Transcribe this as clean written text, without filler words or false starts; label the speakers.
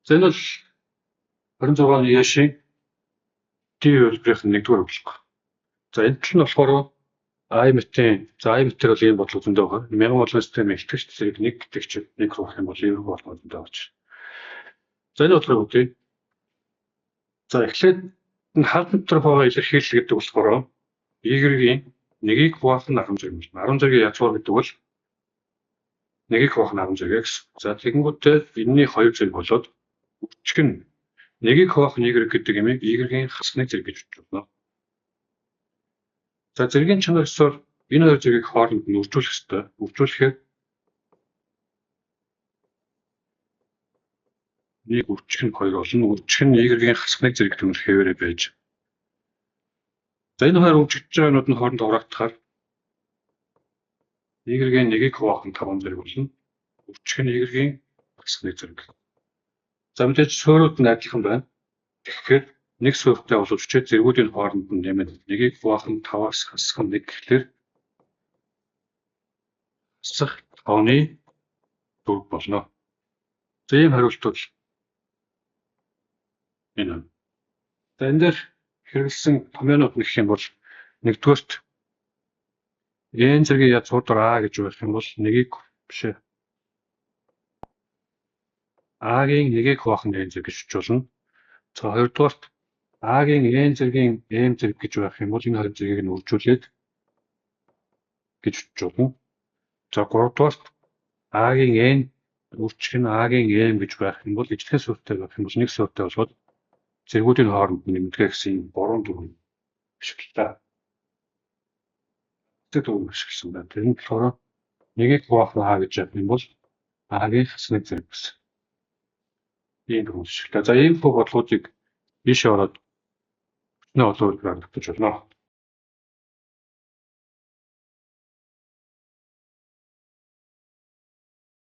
Speaker 1: За энэ бол 26 оны яшийн ТV хөлбөрийнх нь 1-р өгүүлбэр. За энэ нь болохоор IMET-ийн IMET-ээр бол ийм бодлого зөндөө байгаа. Мянган бодлогын системийн итгэгч зэрэг 1 гэдэг чинь 1 руу авах юм бол эвгүй болгоо зөндөө болж. За энэ бодлого үгүй. За эхлээд энэ хаалтнаар байгаа илэрхийлэл гэдэг болохоор Y-ийн нэгийг хуваалцах арга зэрэг юм. Арга зэргийн язгуур гэдэг бол нэгийг хуваах арга зэрэг гэсэн. За тэгэнгүүтээ энэний хоёр зэрэг болоод өчг нь нэгийг хуваах Y гэдэг имийг Y-ийн хасны зэрэг гэж бодно. За зэргийн чанар ёсоор энэ хоёр зэргийг хооронд нь үржүүлэх ёстой. Үржүүлэхээр нэг үржих нь хоёр болно. Үржих нь Y-ийн хасны зэрэг төмөр хэвээрээ байж. За энэ хоёр үржигдэж байгаа юмнууд нь хооронд хураагдахаар Y-ийн нэгийг хуваах нь 5 зэрэг болно. Үржих нь Y-ийн хасны зэрэг. За мэдээж суурьуд нь адилхан байна. Тэгэхээр нэг суурьтай бол өчигчээ зэргүүдийн хооронд нь нэмээд нэгийг хуваах нь 5-аас хасах нь 1 гэхлээр хасах 5-ны 4 болно. За ийм хариултууд энэ. За энэ дээр хэрэглэсэн томьёонууд гэх юм бол нэгдүгээрт n зэргийн язгуур А гэж байх юм бол нэгийг бишээ. А-гийн нэгийг хуваах нь n зэрэг гэж болно. За хоёрдугаарт А-гийн n зэргийн m зэрэг гэж байх юм бол энэ хоёр зэргийг нь үржүүлээд гэж болно. За гуравдугаарт А-гийн n үржих нь А-гийн m гэж байх юм бол ижлэх суурьтай байх юм бол нэг суурьтай болоод зэргүүдийн хооронд нь нэмдэг гэсэн 3-4 ашиглалаа. Тэгвэл ашигласан байна. Тэр нь болохоор нэгийг хуваах нь А гэж явах юм бол А-гийн хасны зэрэг гэсэн. Ийм ашиглалаа. За ийм бодлогуудыг ийшээ ороод өчнөө олон үйлдвэрээр тогтоож болно.